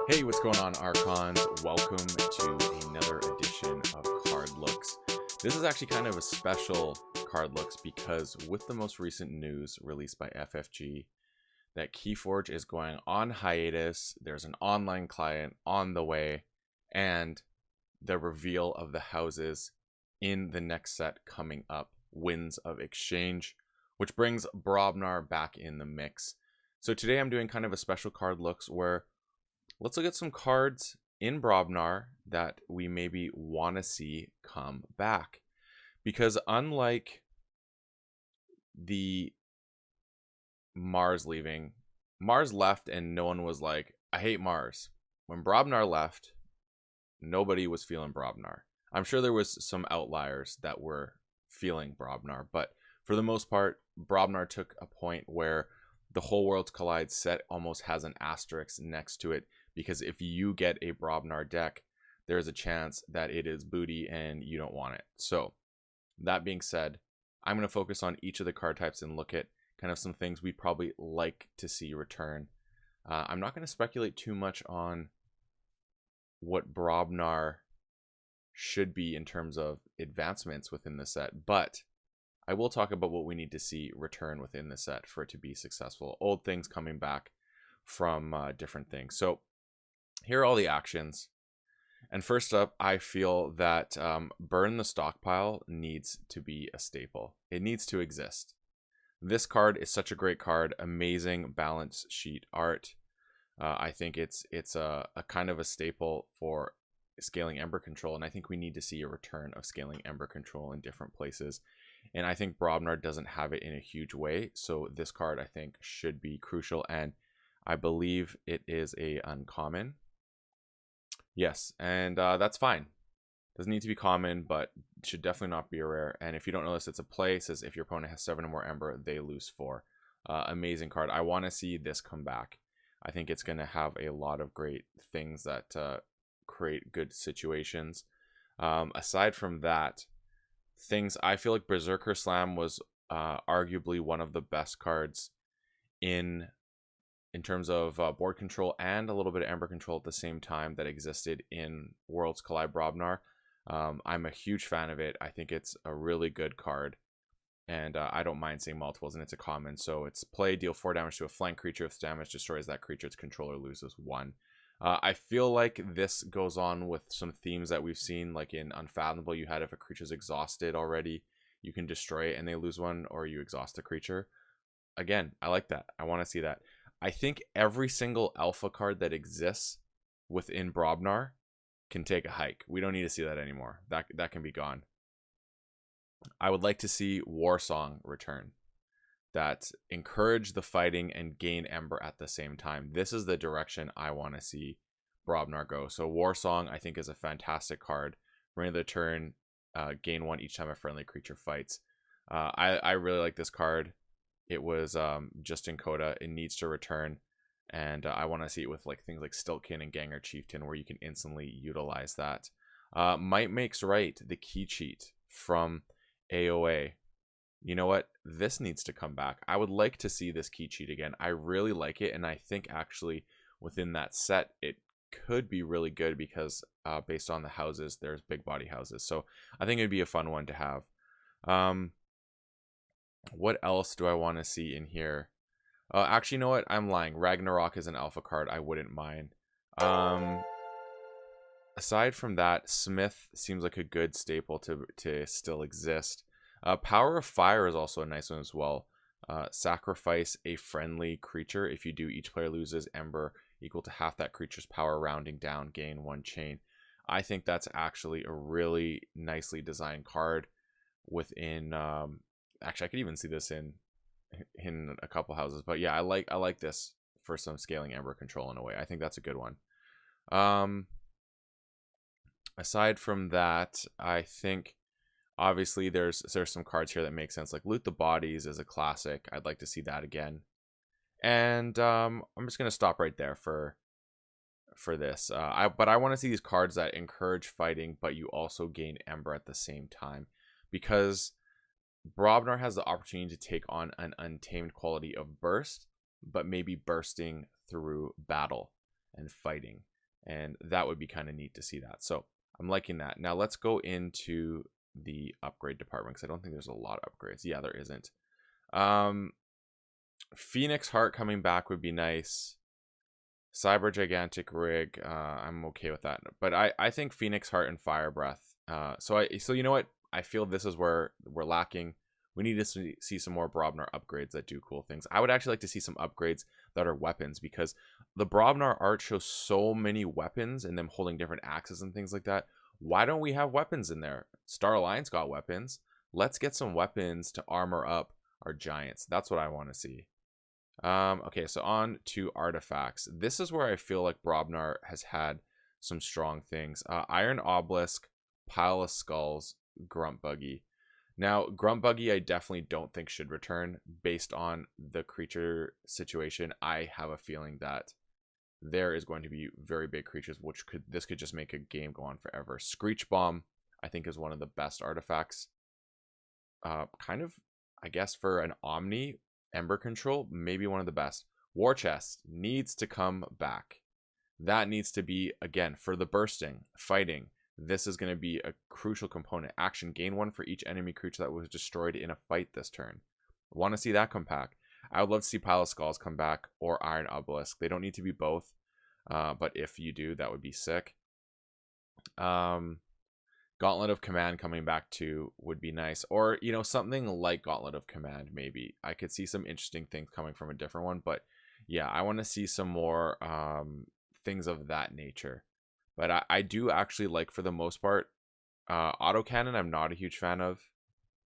Hey, what's going on, Archons? Welcome to another edition of Card Looks. This is actually kind of a special Card Looks because with the most recent news released by FFG that KeyForge is going on hiatus, there's an online client on the way, and the reveal of the houses in the next set coming up, Winds of Exchange, which brings Brobnar back in the mix. So today I'm doing kind of a special Card Looks where let's look at some cards in Brobnar that we maybe want to see come back. Because unlike the Mars leaving, Mars left and no one was like, I hate Mars. When Brobnar left, nobody was feeling Brobnar. I'm sure there was some outliers that were feeling Brobnar, but for the most part, Brobnar took a point where the whole Worlds Collide set almost has an asterisk next to it, because if you get a Brobnar deck, there's a chance that it is booty and you don't want it. So that being said, I'm going to focus on each of the card types and look at kind of some things we'd probably like to see return. I'm not going to speculate too much on what Brobnar should be in terms of advancements within the set, but I will talk about what we need to see return within the set for it to be successful. Old things coming back from different things. So here are all the actions. And first up, I feel that Burn the Stockpile needs to be a staple. It needs to exist. This card is such a great card. Amazing balance sheet art. I think it's a kind of a staple for scaling Ember Control. And I think we need to see a return of scaling Ember Control in different places. And I think Brobnar doesn't have it in a huge way. So this card, I think, should be crucial. And I believe it is a uncommon. Yes, and that's fine. Doesn't need to be common, but should definitely not be a rare. And if you don't know this, it's a play. It says if your opponent has 7 or more Ember, they lose 4. Amazing card. I want to see this come back. I think it's going to have a lot of great things that create good situations. Aside from that, I feel like Berserker Slam was arguably one of the best cards in terms of board control and a little bit of Ember Control at the same time that existed in Worlds Collide Brobnar. I'm a huge fan of it. I think it's a really good card, and I don't mind seeing multiples, and it's a common. So it's play, deal 4 damage to a flank creature. If damage destroys that creature, its controller loses 1. I feel like this goes on with some themes that we've seen, like in Unfathomable. You had if a creature's exhausted already, you can destroy it and they lose 1, or you exhaust a creature. Again, I like that. I want to see that. I think every single alpha card that exists within Brobnar can take a hike. We don't need to see that anymore. That can be gone. I would like to see War Song return. That encourage the fighting and gain Ember at the same time. This is the direction I want to see Brobnar go. So War Song, I think, is a fantastic card. Reign of the turn, gain 1 each time a friendly creature fights. I really like this card. It was just in Coda. It needs to return, and I want to see it with like things like Stiltkin and Ganger Chieftain, where you can instantly utilize that. Might Makes Right, the key cheat from AOA. You know what? This needs to come back. I would like to see this key cheat again. I really like it, and I think actually within that set it could be really good because based on the houses, there's big body houses. So I think it'd be a fun one to have. What else do I want to see in here? Actually, you know what? I'm lying. Ragnarok is an alpha card. I wouldn't mind. Aside from that, Smith seems like a good staple to still exist. Power of Fire is also a nice one as well. Sacrifice a friendly creature. If you do, each player loses Ember equal to half that creature's power, rounding down, gain 1 chain. I think that's actually a really nicely designed card within... actually, I could even see this in a couple houses, but yeah, I like this for some scaling Ember Control in a way. I think that's a good one. Aside from that, I think obviously there's some cards here that make sense, like Loot the Bodies is a classic. I'd like to see that again. And I'm just gonna stop right there for this. But I want to see these cards that encourage fighting, but you also gain Ember at the same time, because Brobnar has the opportunity to take on an untamed quality of burst, but maybe bursting through battle and fighting. and that would be kind of neat to see that. So I'm liking that. Now let's go into the upgrade department, because I don't think there's a lot of upgrades. Yeah, there isn't. Phoenix Heart coming back would be nice. Cyber Gigantic Rig, I'm okay with that. But I think Phoenix Heart and Fire Breath. So you know what? I feel this is where we're lacking. We need to see some more Brobnar upgrades that do cool things. I would actually like to see some upgrades that are weapons, because the Brobnar art shows so many weapons and them holding different axes and things like that. Why don't we have weapons in there? Star Alliance got weapons. Let's get some weapons to armor up our giants. That's what I want to see. Okay, so on to artifacts. This is where I feel like Brobnar has had some strong things. Iron Obelisk, Pile of Skulls, Grunt Buggy. Now, Grunt Buggy I definitely don't think should return based on the creature situation. I have a feeling that there is going to be very big creatures, which this could just make a game go on forever. Screech Bomb, I think, is one of the best artifacts. Kind of, I guess, for an Omni, Ember Control, maybe one of the best. War Chest needs to come back. That needs to be, again, for the bursting, fighting. This is going to be a crucial component. Action, gain 1 for each enemy creature that was destroyed in a fight this turn. Want to see that come back. I would love to see Pile of Skulls come back, or Iron Obelisk. They don't need to be both, but if you do, that would be sick. Gauntlet of Command coming back too would be nice, or you know, something like Gauntlet of Command. Maybe I could see some interesting things coming from a different one, but yeah, I want to see some more things of that nature. But I do actually like, for the most part, autocannon I'm not a huge fan of.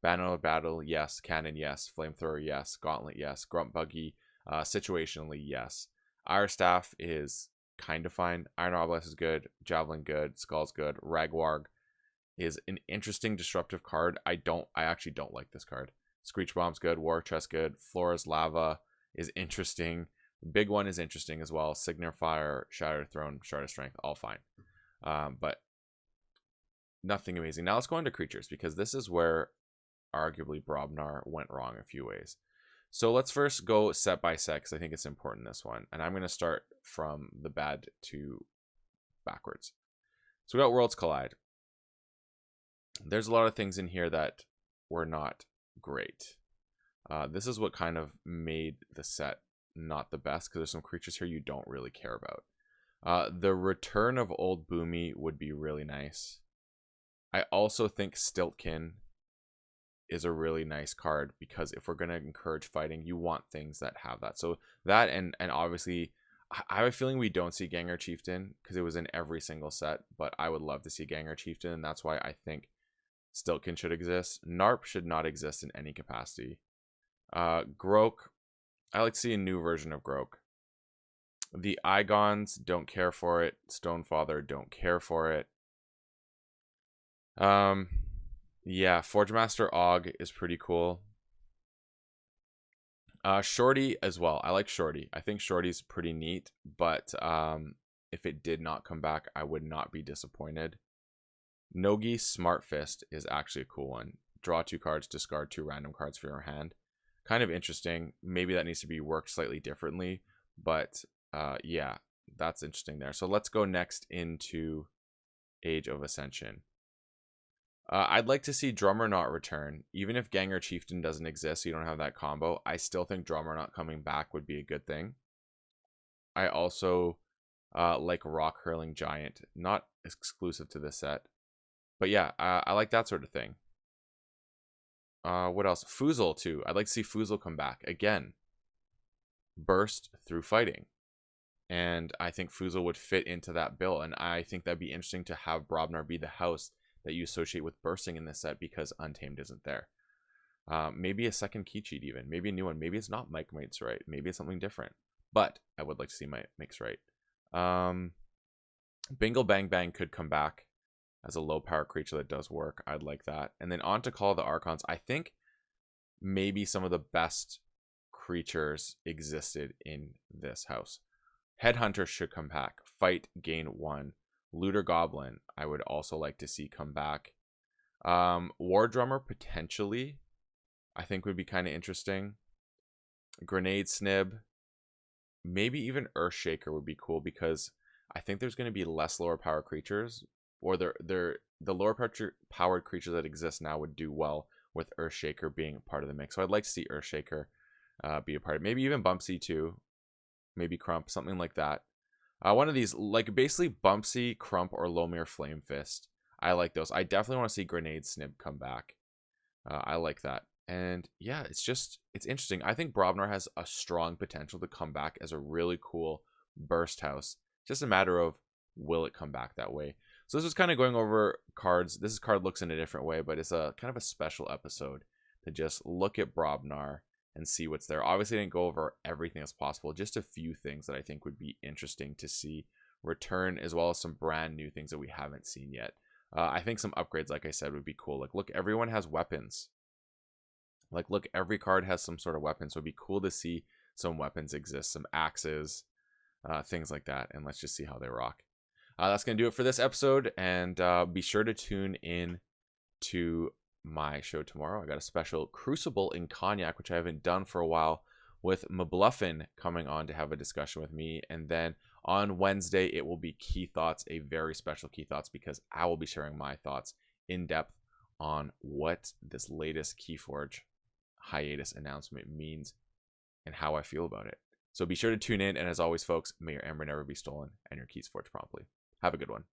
Banner of Battle, yes. Cannon, yes. Flamethrower, yes. Gauntlet, yes. Grunt Buggy, situationally, yes. Iron Staff is kind of fine. Iron Obelisk is good. Javelin good. Skull's good. Ragwarg is an interesting disruptive card. I actually don't like this card. Screech Bomb's good. War Chest good. Flora's Lava is interesting. Big One is interesting as well. Signifier, Shattered Throne, Shard of Strength, all fine. But nothing amazing. Now let's go into creatures, because this is where arguably Brobnar went wrong a few ways. So let's first go set by set, because I think it's important, this one. And I'm going to start from the bad to backwards. So we got Worlds Collide. There's a lot of things in here that were not great. This is what kind of made the set not the best, because there's some creatures here you don't really care about. The return of Old Boomy would be really nice. I also think Stiltkin is a really nice card, because if we're going to encourage fighting, you want things that have that. So that, and obviously I have a feeling we don't see Ganger Chieftain, because it was in every single set, but I would love to see Ganger Chieftain, and that's why I think Stiltkin should exist. Narp should not exist in any capacity. Grog, I like to see a new version of Grog. The Igons, don't care for it. Stonefather, don't care for it. Yeah, Forgemaster Og is pretty cool. Shorty as well. I like Shorty. I think Shorty's pretty neat, but if it did not come back, I would not be disappointed. Nogi Smart Fist is actually a cool one. Draw 2 cards, discard 2 random cards for your hand. Kind of interesting. Maybe that needs to be worked slightly differently, but yeah, that's interesting there. So let's go next into Age of Ascension. I'd like to see Drummer not return. Even if Ganger Chieftain doesn't exist, so you don't have that combo, I still think Drummer not coming back would be a good thing. I also like Rock Hurling Giant. Not exclusive to this set. But yeah, I like that sort of thing. What else? Fusel too. I'd like to see Fusel come back. Again, burst through fighting. And I think Fusel would fit into that bill. And I think that'd be interesting to have Brobnar be the house that you associate with bursting in this set, because Untamed isn't there. Maybe a second key cheat even. Maybe a new one. Maybe it's not Mike Makes Right. Maybe it's something different. But I would like to see Mike Makes Right. Bingle Bang Bang could come back as a low power creature that does work. I'd like that. And then on to Call of the Archons. I think maybe some of the best creatures existed in this house. Headhunter should come back. Fight, gain 1. Looter Goblin, I would also like to see come back. War Drummer, potentially, I think would be kind of interesting. Grenade Snib. Maybe even Earthshaker would be cool, because I think there's going to be less lower power creatures, or the lower powered creatures that exist now would do well with Earthshaker being a part of the mix. So I'd like to see Earthshaker be a part of it. Maybe even Bumpsy too. Maybe Crump, something like that. One of these, like basically Bumpsy, Crump, or Lomir Flame Fist. I like those. I definitely want to see Grenade Snib come back. I like that. And yeah, it's interesting. I think Brobnar has a strong potential to come back as a really cool burst house. Just a matter of, will it come back that way? So this was kind of going over cards. This card looks in a different way, but it's a kind of a special episode to just look at Brobnar and see what's there. Obviously, I didn't go over everything as possible. Just a few things that I think would be interesting to see return, as well as some brand new things that we haven't seen yet. I think some upgrades, like I said, would be cool. Like, look, everyone has weapons. Like, look, every card has some sort of weapon. So it'd be cool to see some weapons exist, some axes, things like that. And let's just see how they rock. That's going to do it for this episode. And be sure to tune in to my show tomorrow. I got a special Crucible in Cognac, which I haven't done for a while, with Mabluffin coming on to have a discussion with me. And then on Wednesday, it will be Key Thoughts, a very special Key Thoughts, because I will be sharing my thoughts in depth on what this latest KeyForge hiatus announcement means and how I feel about it. So be sure to tune in. And as always, folks, may your Ember never be stolen and your keys forged promptly. Have a good one.